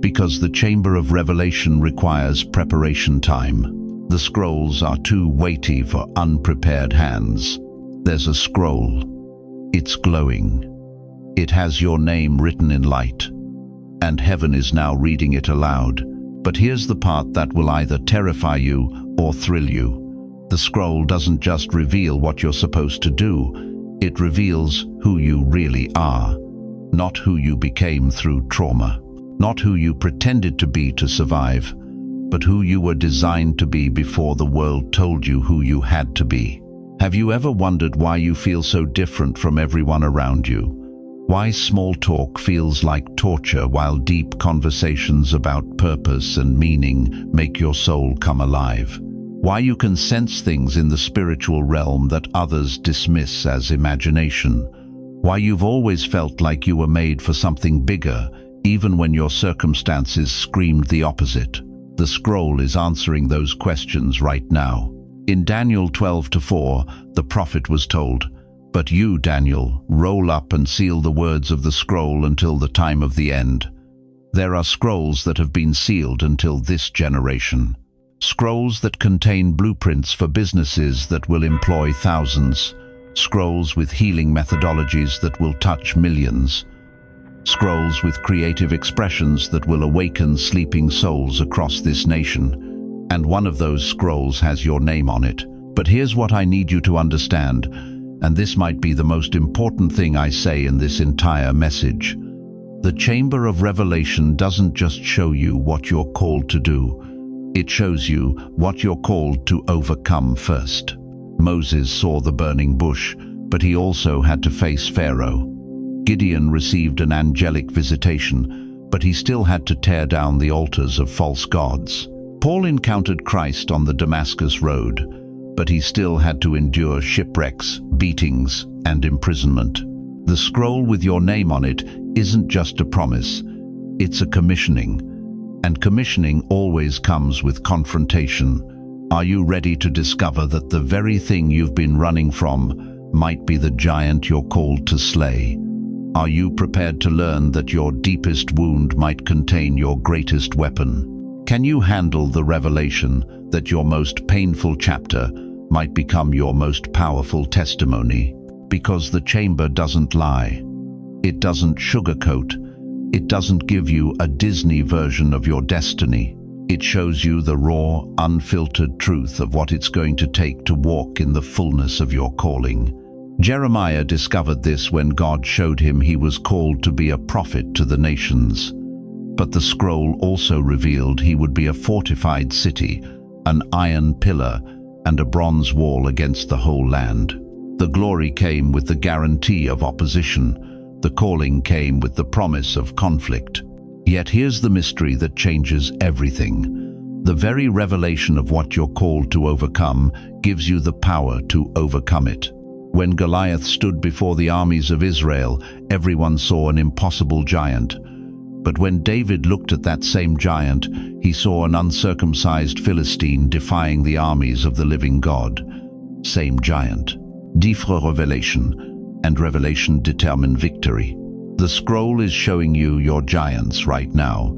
Because the chamber of revelation requires preparation time. The scrolls are too weighty for unprepared hands. There's a scroll. It's glowing. It has your name written in light, and heaven is now reading it aloud. But here's the part that will either terrify you or thrill you. The scroll doesn't just reveal what you're supposed to do, it reveals who you really are, not who you became through trauma, not who you pretended to be to survive, but who you were designed to be before the world told you who you had to be. Have you ever wondered why you feel so different from everyone around you? Why small talk feels like torture while deep conversations about purpose and meaning make your soul come alive? Why you can sense things in the spiritual realm that others dismiss as imagination? Why you've always felt like you were made for something bigger, even when your circumstances screamed the opposite? The scroll is answering those questions right now. In Daniel 12:4, the prophet was told, "But you, Daniel, roll up and seal the words of the scroll until the time of the end." There are scrolls that have been sealed until this generation. Scrolls that contain blueprints for businesses that will employ thousands. Scrolls with healing methodologies that will touch millions. Scrolls with creative expressions that will awaken sleeping souls across this nation. And one of those scrolls has your name on it. But here's what I need you to understand, and this might be the most important thing I say in this entire message. The chamber of revelation doesn't just show you what you're called to do. It shows you what you're called to overcome first. Moses saw the burning bush, but he also had to face Pharaoh. Gideon received an angelic visitation, but he still had to tear down the altars of false gods. Paul encountered Christ on the Damascus road, but he still had to endure shipwrecks, beatings, and imprisonment. The scroll with your name on it isn't just a promise, it's a commissioning. And commissioning always comes with confrontation. Are you ready to discover that the very thing you've been running from might be the giant you're called to slay? Are you prepared to learn that your deepest wound might contain your greatest weapon? Can you handle the revelation that your most painful chapter might become your most powerful testimony? Because the chamber doesn't lie. It doesn't sugarcoat. It doesn't give you a Disney version of your destiny. It shows you the raw, unfiltered truth of what it's going to take to walk in the fullness of your calling. Jeremiah discovered this when God showed him he was called to be a prophet to the nations. But the scroll also revealed he would be a fortified city, an iron pillar, and a bronze wall against the whole land. The glory came with the guarantee of opposition. The calling came with the promise of conflict. Yet here's the mystery that changes everything. The very revelation of what you're called to overcome gives you the power to overcome it. When Goliath stood before the armies of Israel, everyone saw an impossible giant. But when David looked at that same giant, he saw an uncircumcised Philistine defying the armies of the living God. Same giant. Different revelation, and revelation determine victory. The scroll is showing you your giants right now,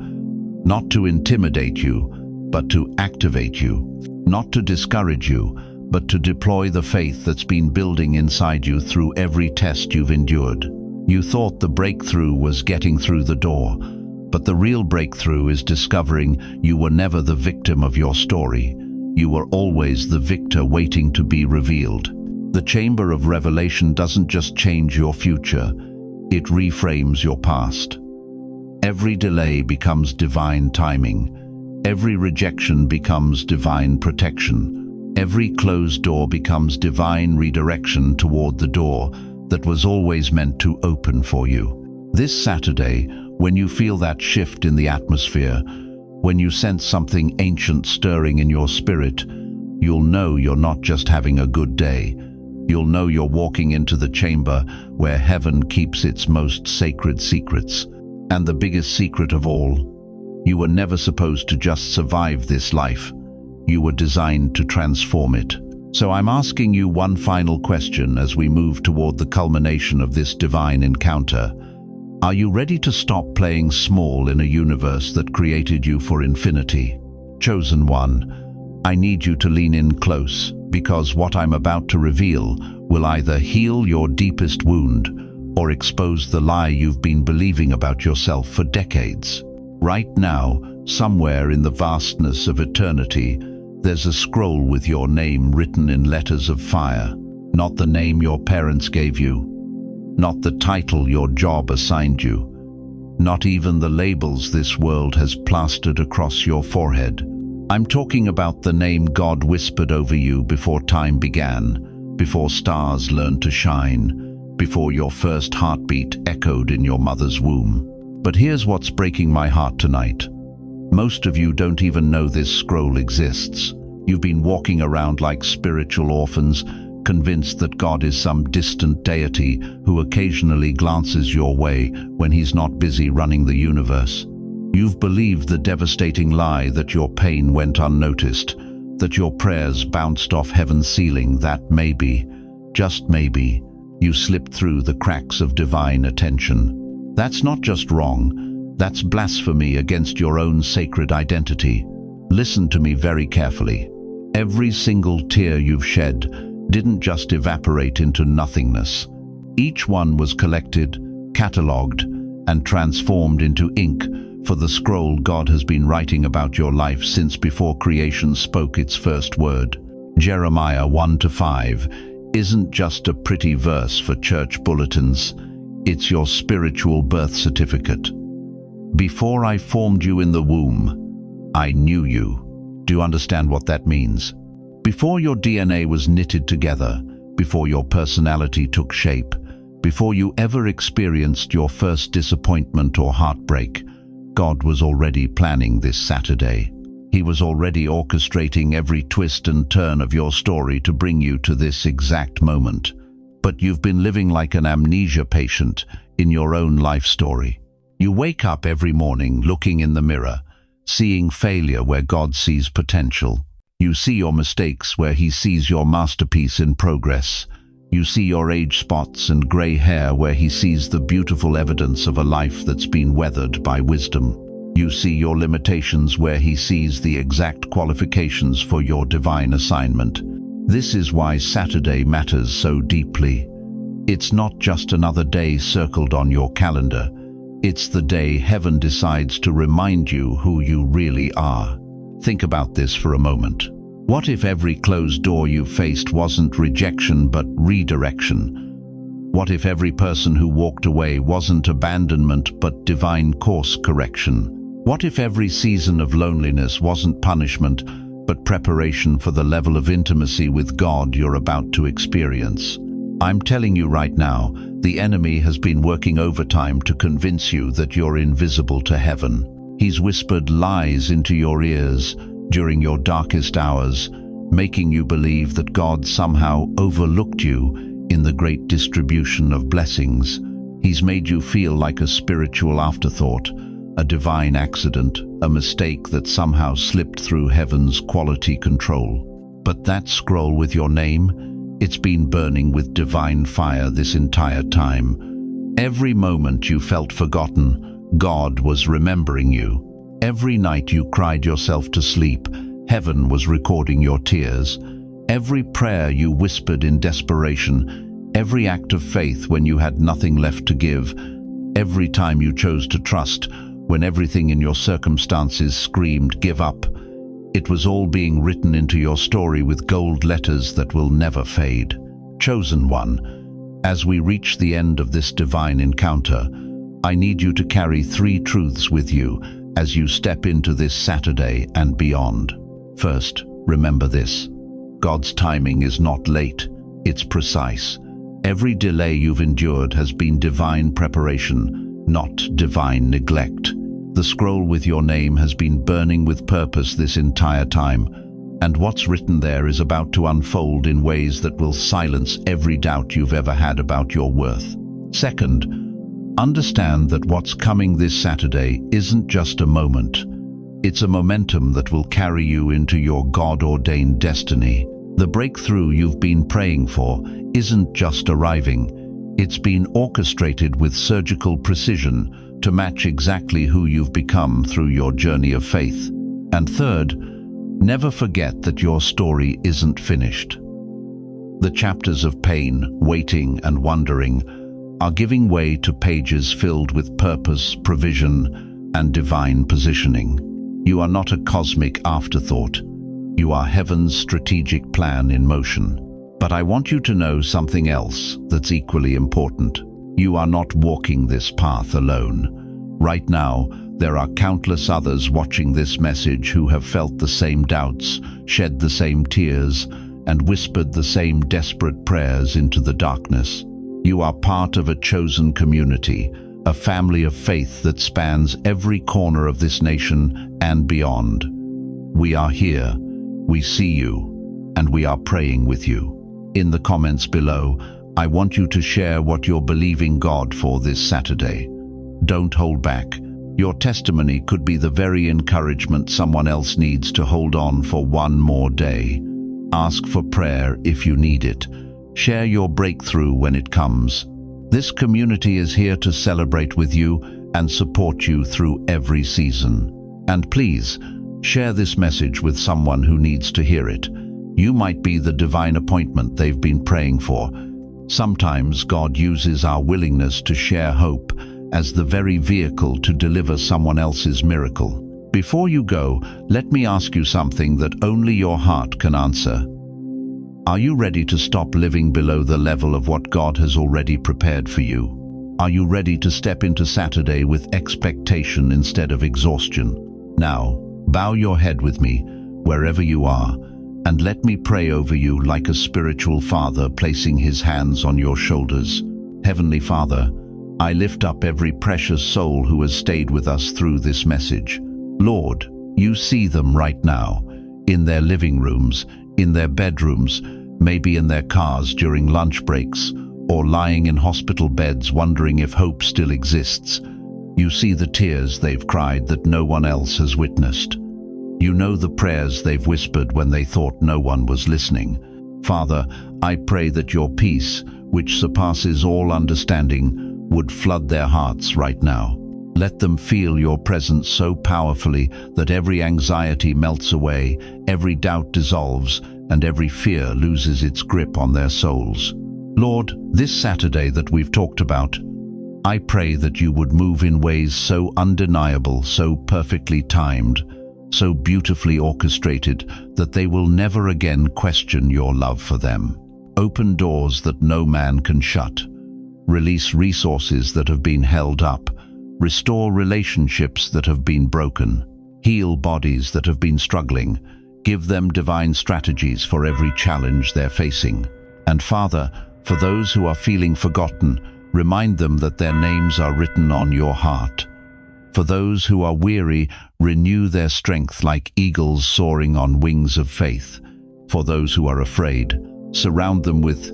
not to intimidate you, but to activate you. not to discourage you, but to deploy the faith that's been building inside you through every test you've endured. You thought the breakthrough was getting through the door, but the real breakthrough is discovering you were never the victim of your story. You were always the victor waiting to be revealed. The chamber of revelation doesn't just change your future, it reframes your past. Every delay becomes divine timing. Every rejection becomes divine protection. Every closed door becomes divine redirection toward the door that was always meant to open for you. This Saturday, when you feel that shift in the atmosphere, when you sense something ancient stirring in your spirit, you'll know you're not just having a good day. You'll know you're walking into the chamber where heaven keeps its most sacred secrets. And the biggest secret of all, you were never supposed to just survive this life. You were designed to transform it. So I'm asking you one final question as we move toward the culmination of this divine encounter. Are you ready to stop playing small in a universe that created you for infinity? Chosen one, I need you to lean in close, because what I'm about to reveal will either heal your deepest wound or expose the lie you've been believing about yourself for decades. Right now, somewhere in the vastness of eternity, there's a scroll with your name written in letters of fire. Not the name your parents gave you, not the title your job assigned you, not even the labels this world has plastered across your forehead. I'm talking about the name God whispered over you before time began, before stars learned to shine, before your first heartbeat echoed in your mother's womb. But here's what's breaking my heart tonight. Most of you don't even know this scroll exists. You've been walking around like spiritual orphans, convinced that God is some distant deity who occasionally glances your way when he's not busy running the universe. You've believed the devastating lie that your pain went unnoticed, that your prayers bounced off heaven's ceiling, that maybe, just maybe, you slipped through the cracks of divine attention. That's not just wrong, that's blasphemy against your own sacred identity. Listen to me very carefully. Every single tear you've shed didn't just evaporate into nothingness. Each one was collected, catalogued, and transformed into ink for the scroll God has been writing about your life since before creation spoke its first word. Jeremiah 1-5 isn't just a pretty verse for church bulletins, it's your spiritual birth certificate. Before I formed you in the womb, I knew you. Do you understand what that means? Before your DNA was knitted together, before your personality took shape, before you ever experienced your first disappointment or heartbreak, God was already planning this Saturday. He was already orchestrating every twist and turn of your story to bring you to this exact moment. But you've been living like an amnesia patient in your own life story. You wake up every morning looking in the mirror, seeing failure where God sees potential. You see your mistakes where he sees your masterpiece in progress. You see your age spots and gray hair where he sees the beautiful evidence of a life that's been weathered by wisdom. You see your limitations where he sees the exact qualifications for your divine assignment. This is why Saturday matters so deeply. It's not just another day circled on your calendar. It's the day heaven decides to remind you who you really are. Think about this for a moment. What if every closed door you faced wasn't rejection but redirection? What if every person who walked away wasn't abandonment but divine course correction? What if every season of loneliness wasn't punishment but preparation for the level of intimacy with God you're about to experience? I'm telling you right now, the enemy has been working overtime to convince you that you're invisible to heaven. He's whispered lies into your ears during your darkest hours, making you believe that God somehow overlooked you in the great distribution of blessings. He's made you feel like a spiritual afterthought, a divine accident, a mistake that somehow slipped through heaven's quality control. But that scroll with your name, it's been burning with divine fire this entire time. Every moment you felt forgotten, God was remembering you. Every night you cried yourself to sleep, Heaven was recording your tears. Every prayer you whispered in desperation, every act of faith when you had nothing left to give, every time you chose to trust when everything in your circumstances screamed, "Give up." It was all being written into your story with gold letters that will never fade. Chosen one, as we reach the end of this divine encounter, I need you to carry 3 truths with you as you step into this Saturday and beyond. First, remember this: God's timing is not late, it's precise. Every delay you've endured has been divine preparation, not divine neglect. The scroll with your name has been burning with purpose this entire time, and what's written there is about to unfold in ways that will silence every doubt you've ever had about your worth. Second, understand that what's coming this Saturday isn't just a moment. It's a momentum that will carry you into your God-ordained destiny. The breakthrough you've been praying for isn't just arriving. It's been orchestrated with surgical precision to match exactly who you've become through your journey of faith. And third, never forget that your story isn't finished. The chapters of pain, waiting, and wondering are giving way to pages filled with purpose, provision, and divine positioning. You are not a cosmic afterthought. You are heaven's strategic plan in motion. But I want you to know something else that's equally important. You are not walking this path alone. Right now, there are countless others watching this message who have felt the same doubts, shed the same tears, and whispered the same desperate prayers into the darkness. You are part of a chosen community, a family of faith that spans every corner of this nation and beyond. We are here, we see you, and we are praying with you. In the comments below, I want you to share what you're believing God for this Saturday. Don't hold back. Your testimony could be the very encouragement someone else needs to hold on for one more day. Ask for prayer if you need it. Share your breakthrough when it comes. This community is here to celebrate with you and support you through every season. And please, share this message with someone who needs to hear it. You might be the divine appointment they've been praying for. Sometimes God uses our willingness to share hope as the very vehicle to deliver someone else's miracle. Before you go, let me ask you something that only your heart can answer. Are you ready to stop living below the level of what God has already prepared for you? Are you ready to step into Saturday with expectation instead of exhaustion? Now, bow your head with me, wherever you are, and let me pray over you like a spiritual father placing his hands on your shoulders. Heavenly Father, I lift up every precious soul who has stayed with us through this message. Lord, you see them right now, in their living rooms, in their bedrooms, maybe in their cars during lunch breaks, or lying in hospital beds wondering if hope still exists. You see the tears they've cried that no one else has witnessed. You know the prayers they've whispered when they thought no one was listening. Father, I pray that your peace, which surpasses all understanding, would flood their hearts right now. Let them feel your presence so powerfully that every anxiety melts away, every doubt dissolves, and every fear loses its grip on their souls. Lord, this Saturday that we've talked about, I pray that you would move in ways so undeniable, so perfectly timed, so beautifully orchestrated that they will never again question your love for them. Open doors that no man can shut. Release resources that have been held up. Restore relationships that have been broken. Heal bodies that have been struggling. Give them divine strategies for every challenge they're facing. And Father, for those who are feeling forgotten, remind them that their names are written on your heart. For those who are weary, renew their strength like eagles soaring on wings of faith. For those who are afraid, surround them with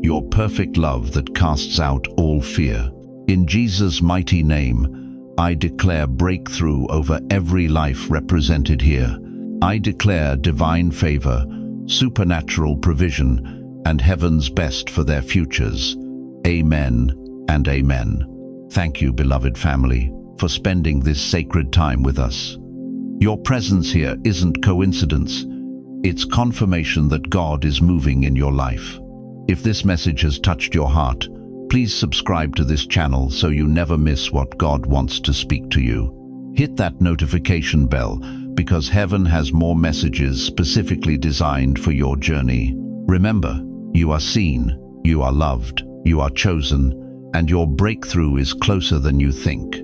your perfect love that casts out all fear. In Jesus' mighty name, I declare breakthrough over every life represented here. I declare divine favor, supernatural provision, and heaven's best for their futures. Amen and amen. Thank you, beloved family, for spending this sacred time with us. Your presence here isn't coincidence. It's confirmation that God is moving in your life. If this message has touched your heart, please subscribe to this channel so you never miss what God wants to speak to you. Hit that notification bell because heaven has more messages specifically designed for your journey. Remember, you are seen, you are loved, you are chosen, and your breakthrough is closer than you think.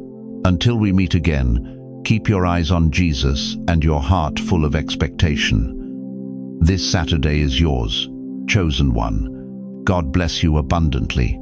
Until we meet again, keep your eyes on Jesus and your heart full of expectation. This Saturday is yours, chosen one. God bless you abundantly.